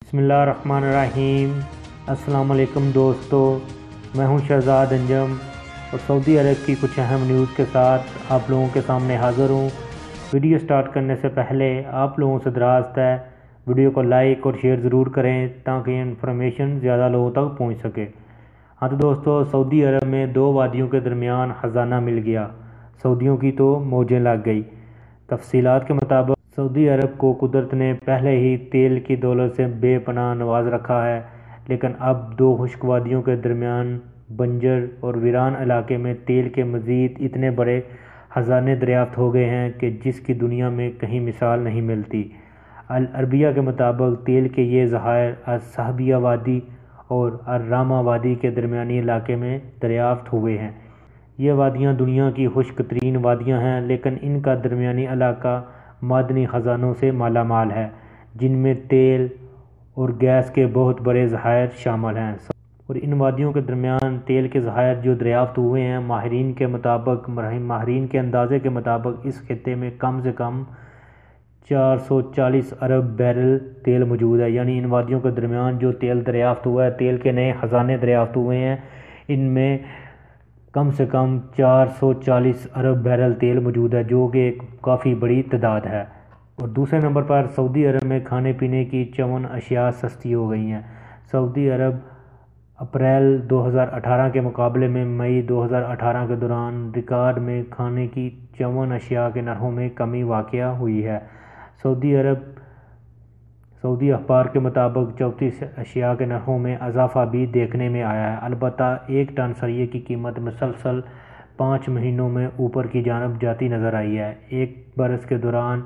بسم اللہ الرحمن الرحیم۔ السلام علیکم دوستو، میں ہوں شہزاد انجم اور سعودی عرب کی کچھ اہم نیوز کے ساتھ آپ لوگوں کے سامنے حاضر ہوں۔ ویڈیو سٹارٹ کرنے سے پہلے آپ لوگوں سے درخواست ہے ویڈیو کو لائک اور شیئر ضرور کریں تاکہ یہ انفارمیشن زیادہ لوگوں تک پہنچ سکے۔ ہاں تو دوستو، سعودی عرب میں دو وادیوں کے درمیان خزانہ مل گیا، سعودیوں کی تو موجیں لگ گئی۔ تفصیلات کے مطابق سعودی عرب کو قدرت نے پہلے ہی تیل کی دولت سے بے پناہ نواز رکھا ہے، لیکن اب دو خشک وادیوں کے درمیان بنجر اور ویران علاقے میں تیل کے مزید اتنے بڑے خزانے دریافت ہو گئے ہیں کہ جس کی دنیا میں کہیں مثال نہیں ملتی۔ العربیہ کے مطابق تیل کے یہ ذخائر الصحابیہ وادی اور الراما وادی کے درمیانی علاقے میں دریافت ہوئے ہیں۔ یہ وادیاں دنیا کی خشک ترین وادیاں ہیں، لیکن ان کا درمیانی علاقہ معدنی خزانوں سے مالا مال ہے، جن میں تیل اور گیس کے بہت بڑے ذخائر شامل ہیں۔ اور ان وادیوں کے درمیان تیل کے ذخائر جو دریافت ہوئے ہیں، ماہرین کے اندازے کے مطابق اس خطے میں کم سے کم 440 ارب بیرل تیل موجود ہے۔ یعنی ان وادیوں کے درمیان جو تیل دریافت ہوا ہے، تیل کے نئے خزانے دریافت ہوئے ہیں، ان میں کم سے کم 440 ارب بیرل تیل موجود ہے، جو کہ ایک کافی بڑی تعداد ہے۔ اور دوسرے نمبر پر سعودی عرب میں کھانے پینے کی 54 اشیاء سستی ہو گئی ہیں۔ سعودی عرب اپریل 2018 کے مقابلے میں مئی 2018 کے دوران ریکارڈ میں کھانے کی 54 اشیاء کے نرخوں میں کمی واقع ہوئی ہے۔ سعودی اخبار کے مطابق 34 اشیاء کے نرخوں میں اضافہ بھی دیکھنے میں آیا ہے۔ البتہ ایک ٹن سریے کی قیمت مسلسل 5 مہینوں میں اوپر کی جانب جاتی نظر آئی ہے۔ ایک برس کے دوران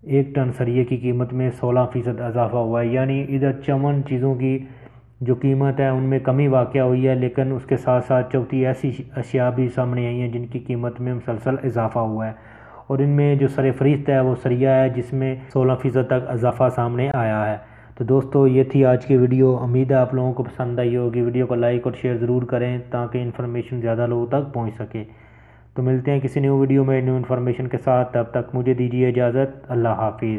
ایک ٹن سریے کی قیمت میں 16% اضافہ ہوا ہے۔ یعنی ادھر 54 چیزوں کی جو قیمت ہے ان میں کمی واقع ہوئی ہے، لیکن اس کے ساتھ ساتھ 34 ایسی اشیاء بھی سامنے آئی ہیں جن کی قیمت میں مسلسل اضافہ ہوا ہے، اور ان میں جو سر فہرست ہے وہ سریہ ہے، جس میں 16% تک اضافہ سامنے آیا ہے۔ تو دوستو، یہ تھی آج کی ویڈیو۔ امید ہے آپ لوگوں کو پسند آئی ہوگی۔ ویڈیو کو لائک اور شیئر ضرور کریں تاکہ انفارمیشن زیادہ لوگوں تک پہنچ سکے۔ تو ملتے ہیں کسی نیو ویڈیو میں نیو انفارمیشن کے ساتھ، تب تک مجھے دیجیے اجازت۔ اللہ حافظ۔